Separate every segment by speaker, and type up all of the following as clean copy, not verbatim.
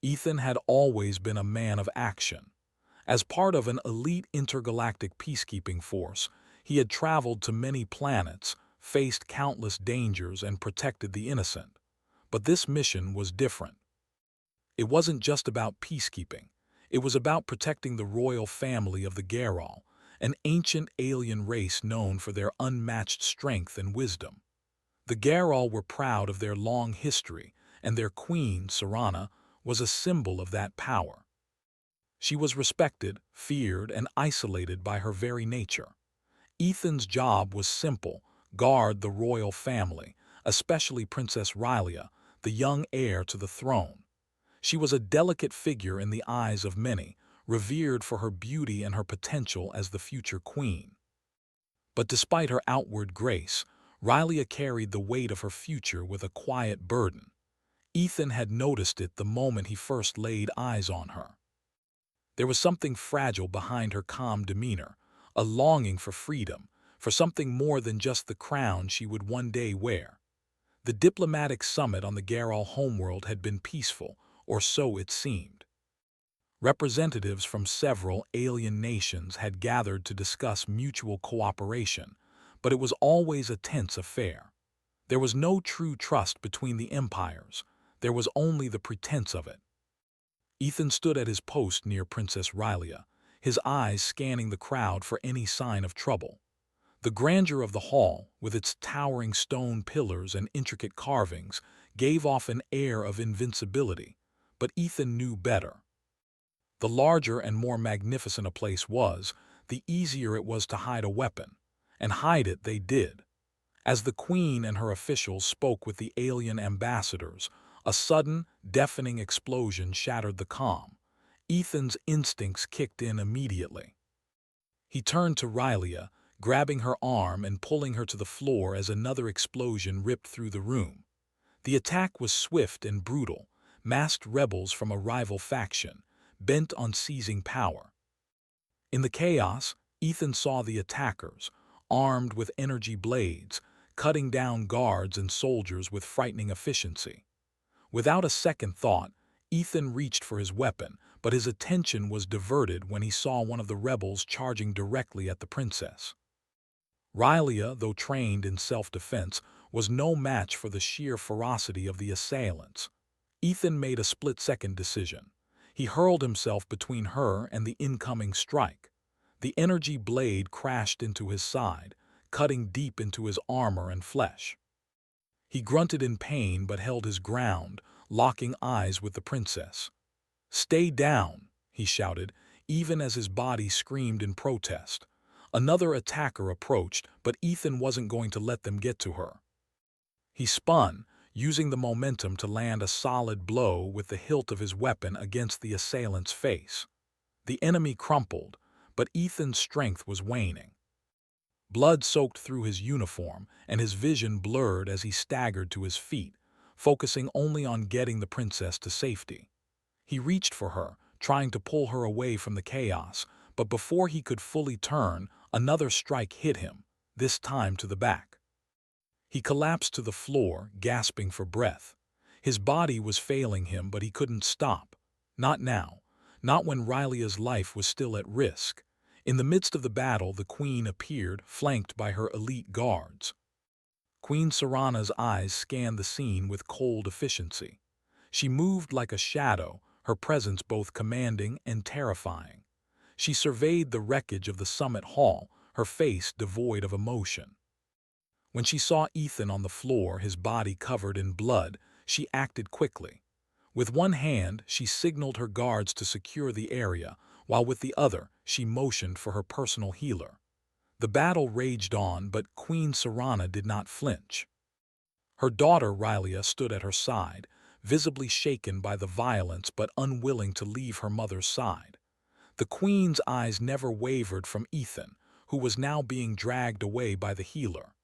Speaker 1: Ethan had always been a man of action. As part of an elite intergalactic peacekeeping force, he had traveled to many planets, faced countless dangers, and protected the innocent. But this mission was different. It wasn't just about peacekeeping. It was about protecting the royal family of the Geralt, an ancient alien race known for their unmatched strength and wisdom. The Geralt were proud of their long history, and their queen, Serana, was a symbol of that power. She was respected, feared, and isolated by her very nature. Ethan's job was simple: guard the royal family, especially Princess Rylea, the young heir to the throne. She was a delicate figure in the eyes of many, revered for her beauty and her potential as the future queen. But despite her outward grace, Rylea carried the weight of her future with a quiet burden. Ethan had noticed it the moment he first laid eyes on her. There was something fragile behind her calm demeanor, a longing for freedom, for something more than just the crown she would one day wear. The diplomatic summit on the Geralt homeworld had been peaceful, or so it seemed. Representatives from several alien nations had gathered to discuss mutual cooperation, but it was always a tense affair. There was no true trust between the empires. There was only the pretense of it. Ethan stood at his post near Princess Rylea, his eyes scanning the crowd for any sign of trouble. The grandeur of the hall, with its towering stone pillars and intricate carvings, gave off an air of invincibility, but Ethan knew better. The larger and more magnificent a place was, the easier it was to hide a weapon, and hide it they did. As the queen and her officials spoke with the alien ambassadors, a sudden, deafening explosion shattered the calm. Ethan's instincts kicked in immediately. He turned to Rylea, grabbing her arm and pulling her to the floor as another explosion ripped through the room. The attack was swift and brutal, masked rebels from a rival faction, bent on seizing power. In the chaos, Ethan saw the attackers, armed with energy blades, cutting down guards and soldiers with frightening efficiency. Without a second thought, Ethan reached for his weapon, but his attention was diverted when he saw one of the rebels charging directly at the princess. Rylea, though trained in self-defense, was no match for the sheer ferocity of the assailants. Ethan made a split-second decision. He hurled himself between her and the incoming strike. The energy blade crashed into his side, cutting deep into his armor and flesh. He grunted in pain but held his ground, locking eyes with the princess. "Stay down," he shouted, even as his body screamed in protest. Another attacker approached, but Ethan wasn't going to let them get to her. He spun, using the momentum to land a solid blow with the hilt of his weapon against the assailant's face. The enemy crumpled, but Ethan's strength was waning. Blood soaked through his uniform, and his vision blurred as he staggered to his feet, focusing only on getting the princess to safety. He reached for her, trying to pull her away from the chaos, but before he could fully turn, another strike hit him, this time to the back. He collapsed to the floor, gasping for breath. His body was failing him, but he couldn't stop. Not now. Not when Rylea's life was still at risk. In the midst of the battle, the queen appeared, flanked by her elite guards. Queen Serana's eyes scanned the scene with cold efficiency. She moved like a shadow, her presence both commanding and terrifying. She surveyed the wreckage of the summit hall, her face devoid of emotion. When she saw Ethan on the floor, his body covered in blood, she acted quickly. With one hand, she signaled her guards to secure the area, while with the other, she motioned for her personal healer. The battle raged on, but Queen Serana did not flinch. Her daughter Rylea stood at her side, visibly shaken by the violence but unwilling to leave her mother's side. The queen's eyes never wavered from Ethan, who was now being dragged away by the healer.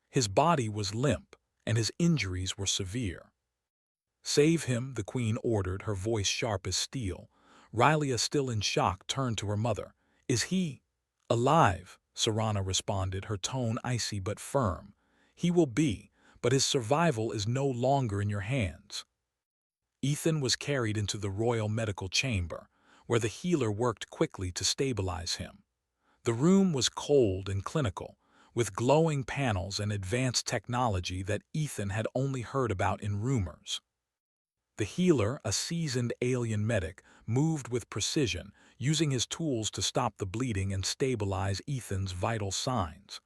Speaker 1: His body was limp, and his injuries were severe. "Save him," the queen ordered, her voice sharp as steel. Rylea, still in shock, turned to her mother. "Is he alive?" Serana responded, her tone icy but firm. "He will be, but his survival is no longer in your hands." Ethan was carried into the royal medical chamber, where the healer worked quickly to stabilize him. The room was cold and clinical, with glowing panels and advanced technology that Ethan had only heard about in rumors. The healer, a seasoned alien medic, moved with precision, using his tools to stop the bleeding and stabilize Ethan's vital signs.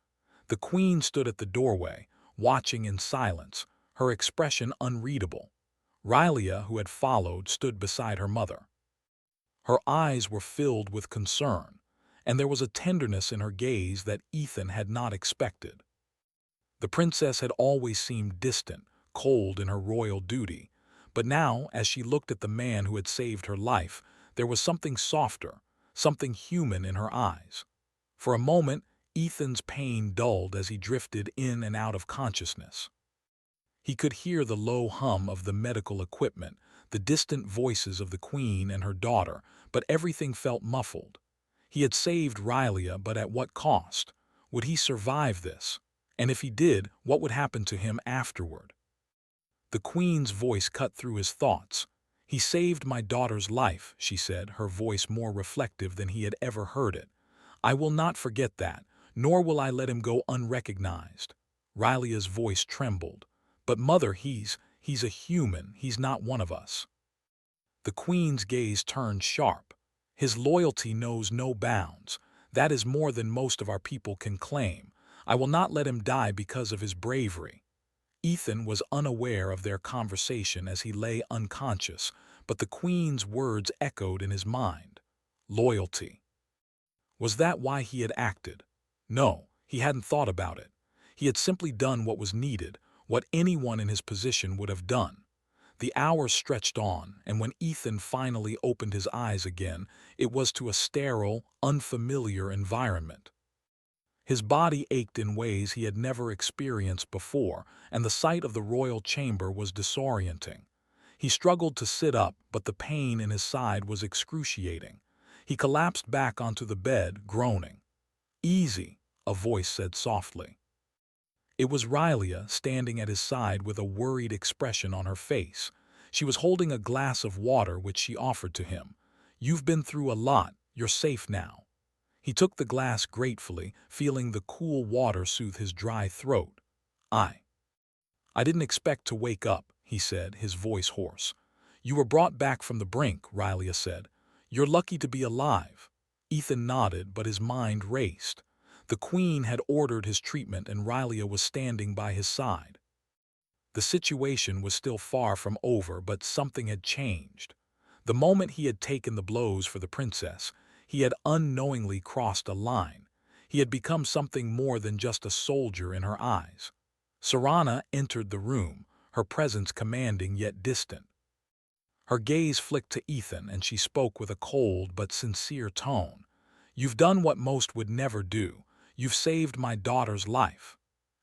Speaker 1: The queen stood at the doorway, watching in silence, her expression unreadable. Rylia, who had followed, stood beside her mother. Her eyes were filled with concern, and there was a tenderness in her gaze that Ethan had not expected. The princess had always seemed distant, cold in her royal duty, but now, as she looked at the man who had saved her life, there was something softer, something human in her eyes. For a moment, Ethan's pain dulled as he drifted in and out of consciousness. He could hear the low hum of the medical equipment, the distant voices of the queen and her daughter, but everything felt muffled. He had saved Rylia, but at what cost? Would he survive this? And if he did, what would happen to him afterward? The queen's voice cut through his thoughts. "He saved my daughter's life," she said, her voice more reflective than he had ever heard it. "I will not forget that, nor will I let him go unrecognized." Rylia's voice trembled. "But mother, he's a human, he's not one of us." The queen's gaze turned sharp. "His loyalty knows no bounds. That is more than most of our people can claim. I will not let him die because of his bravery." Ethan was unaware of their conversation as he lay unconscious, but the queen's words echoed in his mind. Loyalty. Was that why he had acted? No, he hadn't thought about it. He had simply done what was needed, what anyone in his position would have done. The hours stretched on, and when Ethan finally opened his eyes again, it was to a sterile, unfamiliar environment. His body ached in ways he had never experienced before, and the sight of the royal chamber was disorienting. He struggled to sit up, but the pain in his side was excruciating. He collapsed back onto the bed, groaning. "Easy," a voice said softly. It was Rylia, standing at his side with a worried expression on her face. She was holding a glass of water which she offered to him. "You've been through a lot, you're safe now." He took the glass gratefully, feeling the cool water soothe his dry throat. I didn't expect to wake up," he said, his voice hoarse. "You were brought back from the brink," Rylia said. "You're lucky to be alive." Ethan nodded, but his mind raced. The queen had ordered his treatment and Rylia was standing by his side. The situation was still far from over, but something had changed. The moment he had taken the blows for the princess, he had unknowingly crossed a line. He had become something more than just a soldier in her eyes. Serana entered the room, her presence commanding yet distant. Her gaze flicked to Ethan, and she spoke with a cold but sincere tone. "You've done what most would never do. You've saved my daughter's life."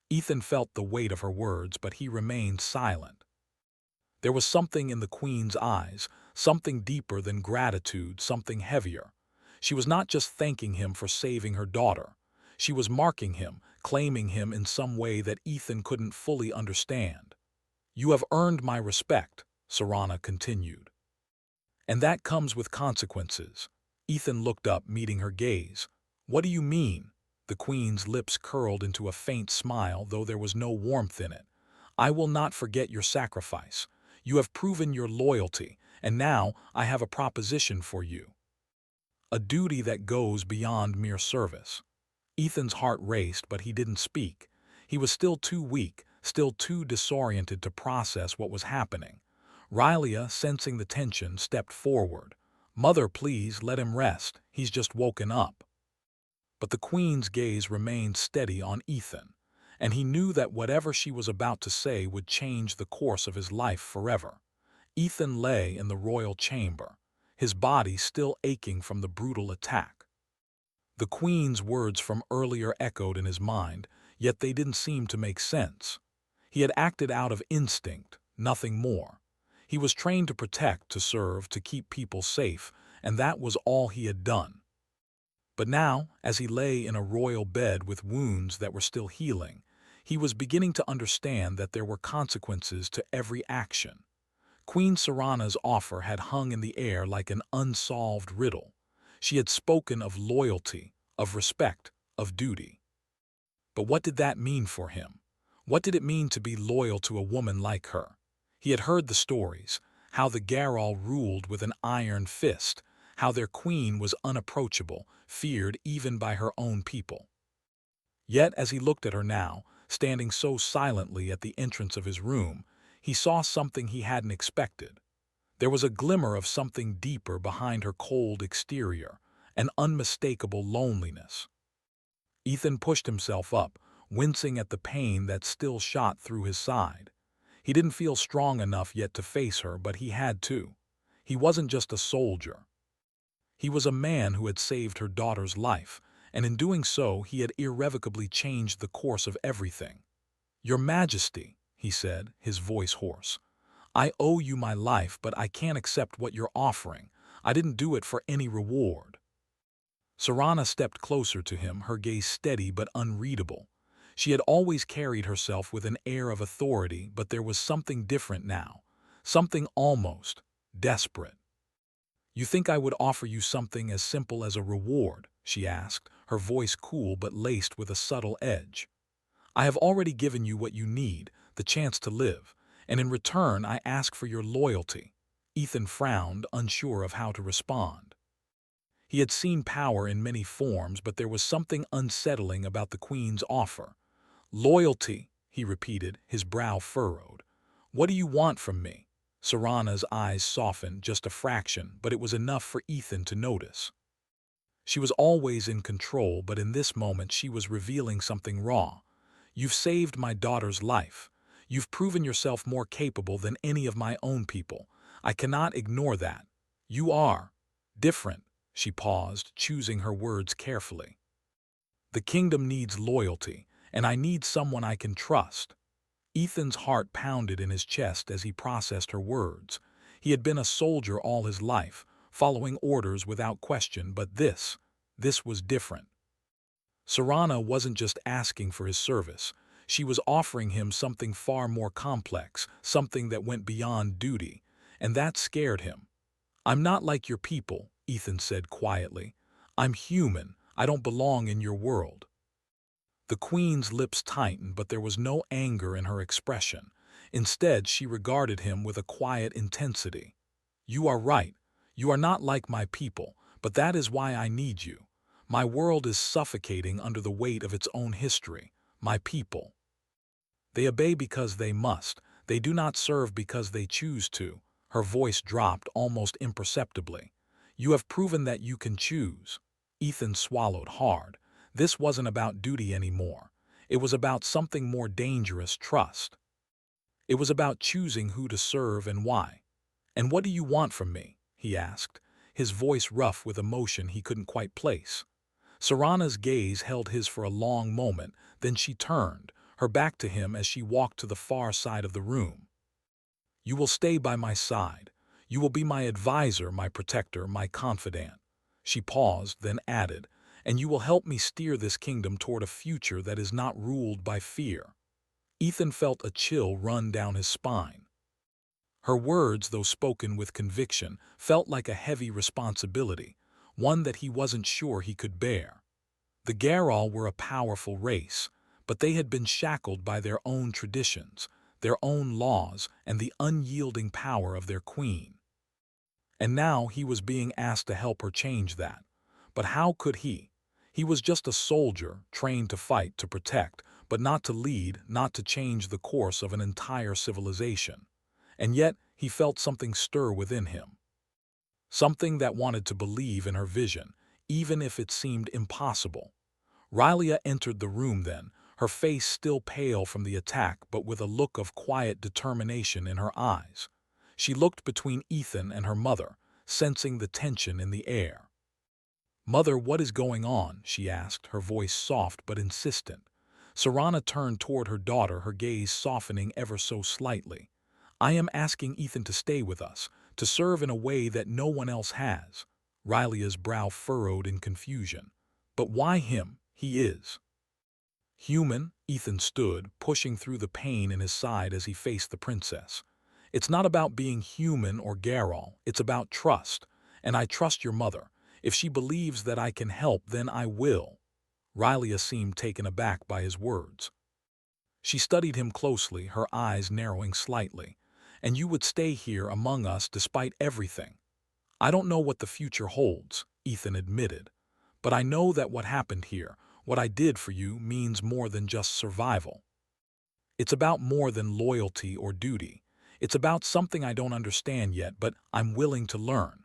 Speaker 1: Ethan felt the weight of her words, but he remained silent. There was something in the queen's eyes, something deeper than gratitude, something heavier. She was not just thanking him for saving her daughter. She was marking him, claiming him in some way that Ethan couldn't fully understand. "You have earned my respect," Serana continued. "And that comes with consequences." Ethan looked up, meeting her gaze. "What do you mean?" The queen's lips curled into a faint smile, though there was no warmth in it. "I will not forget your sacrifice. You have proven your loyalty, and now I have a proposition for you. A duty that goes beyond mere service." Ethan's heart raced, but he didn't speak. He was still too weak, still too disoriented to process what was happening. Rylia, sensing the tension, stepped forward. "Mother, please, let him rest. He's just woken up." But the queen's gaze remained steady on Ethan, and he knew that whatever she was about to say would change the course of his life forever. Ethan lay in the royal chamber, his body still aching from the brutal attack. The queen's words from earlier echoed in his mind, yet they didn't seem to make sense. He had acted out of instinct, nothing more. He was trained to protect, to serve, to keep people safe, and that was all he had done. But now, as he lay in a royal bed with wounds that were still healing, he was beginning to understand that there were consequences to every action. Queen Serana's offer had hung in the air like an unsolved riddle. She had spoken of loyalty, of respect, of duty. But what did that mean for him? What did it mean to be loyal to a woman like her? He had heard the stories, how the Garal ruled with an iron fist, how their queen was unapproachable, feared even by her own people. Yet as he looked at her now, standing so silently at the entrance of his room, he saw something he hadn't expected. There was a glimmer of something deeper behind her cold exterior, an unmistakable loneliness. Ethan pushed himself up, wincing at the pain that still shot through his side. He didn't feel strong enough yet to face her, but he had to. He wasn't just a soldier. He was a man who had saved her daughter's life, and in doing so he had irrevocably changed the course of everything. "Your Majesty," he said, his voice hoarse, "I owe you my life, but I can't accept what you're offering. I didn't do it for any reward." Serana stepped closer to him, her gaze steady but unreadable. She had always carried herself with an air of authority, but there was something different now, something almost desperate. "You think I would offer you something as simple as a reward?" she asked, her voice cool but laced with a subtle edge. "I have already given you what you need, the chance to live, and in return I ask for your loyalty." Ethan frowned, unsure of how to respond. He had seen power in many forms, but there was something unsettling about the Queen's offer. "Loyalty," he repeated, his brow furrowed. "What do you want from me?" Serana's eyes softened just a fraction, but it was enough for Ethan to notice. She was always in control, but in this moment she was revealing something raw. "You've saved my daughter's life. You've proven yourself more capable than any of my own people. I cannot ignore that. You are different." She paused, choosing her words carefully. "The kingdom needs loyalty, and I need someone I can trust." Ethan's heart pounded in his chest as he processed her words. He had been a soldier all his life, following orders without question, but this was different. Serana wasn't just asking for his service. She was offering him something far more complex, something that went beyond duty, and that scared him. "I'm not like your people," Ethan said quietly. "I'm human. I don't belong in your world." The Queen's lips tightened, but there was no anger in her expression. Instead, she regarded him with a quiet intensity. "You are right. You are not like my people, but that is why I need you. My world is suffocating under the weight of its own history. My people. They obey because they must. They do not serve because they choose to." Her voice dropped almost imperceptibly. "You have proven that you can choose." Ethan swallowed hard. This wasn't about duty anymore. It was about something more dangerous, trust. It was about choosing who to serve and why. "And what do you want from me?" he asked, his voice rough with emotion he couldn't quite place. Serana's gaze held his for a long moment, then she turned, her back to him as she walked to the far side of the room. "You will stay by my side. You will be my advisor, my protector, my confidant." She paused, then added, "And you will help me steer this kingdom toward a future that is not ruled by fear." Ethan felt a chill run down his spine. Her words, though spoken with conviction, felt like a heavy responsibility, one that he wasn't sure he could bear. The Garal were a powerful race, but they had been shackled by their own traditions, their own laws, and the unyielding power of their queen. And now he was being asked to help her change that. But how could he? He was just a soldier, trained to fight, to protect, but not to lead, not to change the course of an entire civilization. And yet he felt something stir within him. Something that wanted to believe in her vision, even if it seemed impossible. Rylia entered the room then, her face still pale from the attack but with a look of quiet determination in her eyes. She looked between Ethan and her mother, sensing the tension in the air. "Mother, what is going on?" she asked, her voice soft but insistent. Serana turned toward her daughter, her gaze softening ever so slightly. "I am asking Ethan to stay with us, to serve in a way that no one else has." Rylia's brow furrowed in confusion. "But why him? He is human." Ethan stood, pushing through the pain in his side as he faced the princess. It's not about being human or Geralt, it's about trust. And I trust your mother. If she believes that I can help, then I will. Rylia seemed taken aback by his words. She studied him closely, her eyes narrowing slightly. And you would stay here among us despite everything. I don't know what the future holds, Ethan admitted. But I know that what happened here, what I did for you, means more than just survival. It's about more than loyalty or duty. It's about something I don't understand yet, but I'm willing to learn.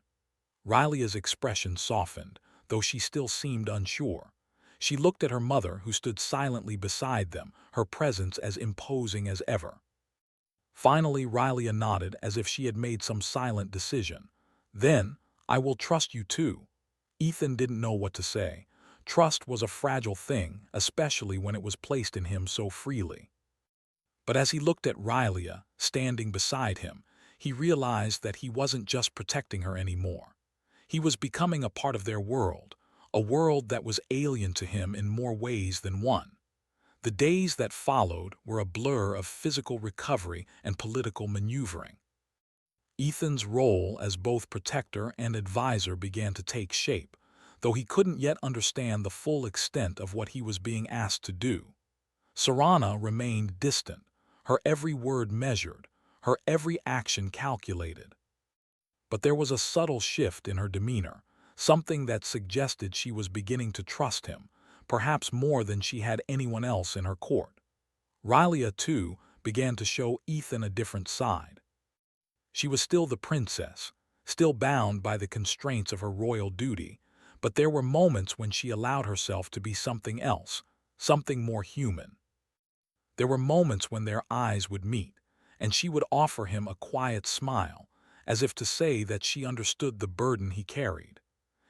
Speaker 1: Rylia's expression softened, though she still seemed unsure. She looked at her mother, who stood silently beside them, her presence as imposing as ever. Finally, Rylia nodded as if she had made some silent decision. Then, I will trust you too. Ethan didn't know what to say. Trust was a fragile thing, especially when it was placed in him so freely. But as he looked at Rylia, standing beside him, he realized that he wasn't just protecting her anymore. He was becoming a part of their world, a world that was alien to him in more ways than one. The days that followed were a blur of physical recovery and political maneuvering. Ethan's role as both protector and advisor began to take shape, though he couldn't yet understand the full extent of what he was being asked to do. Serana remained distant, her every word measured, her every action calculated. But there was a subtle shift in her demeanor, something that suggested she was beginning to trust him, perhaps more than she had anyone else in her court. Rylia, too, began to show Ethan a different side. She was still the princess, still bound by the constraints of her royal duty, but there were moments when she allowed herself to be something else, something more human. There were moments when their eyes would meet, and she would offer him a quiet smile, as if to say that she understood the burden he carried.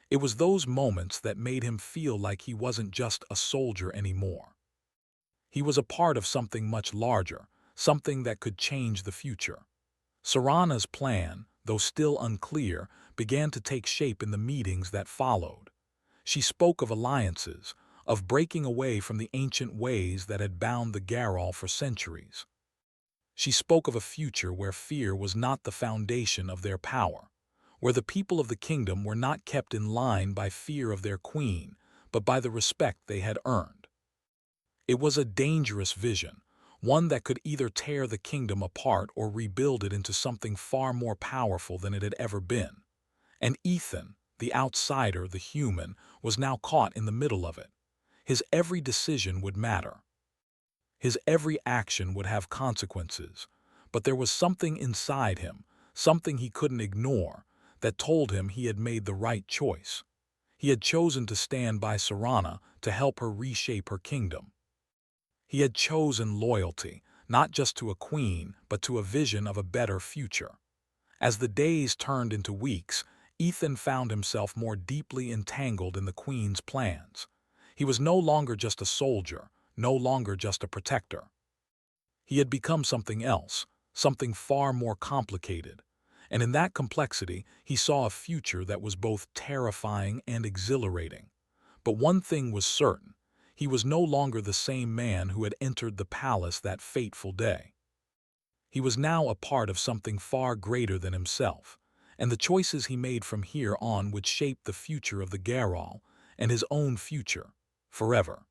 Speaker 1: It was those moments that made him feel like he wasn't just a soldier anymore. He was a part of something much larger, something that could change the future. Serana's plan, though still unclear, began to take shape in the meetings that followed. She spoke of alliances, of breaking away from the ancient ways that had bound the Geralt for centuries. She spoke of a future where fear was not the foundation of their power, where the people of the kingdom were not kept in line by fear of their queen, but by the respect they had earned. It was a dangerous vision, one that could either tear the kingdom apart or rebuild it into something far more powerful than it had ever been. And Ethan, the outsider, the human, was now caught in the middle of it. His every decision would matter. His every action would have consequences, but there was something inside him, something he couldn't ignore, that told him he had made the right choice. He had chosen to stand by Serana to help her reshape her kingdom. He had chosen loyalty, not just to a queen, but to a vision of a better future. As the days turned into weeks, Ethan found himself more deeply entangled in the queen's plans. He was no longer just a soldier, no longer just a protector. He had become something else, something far more complicated. And in that complexity, he saw a future that was both terrifying and exhilarating. But one thing was certain: he was no longer the same man who had entered the palace that fateful day. He was now a part of something far greater than himself, and the choices he made from here on would shape the future of the Geralt and his own future, forever.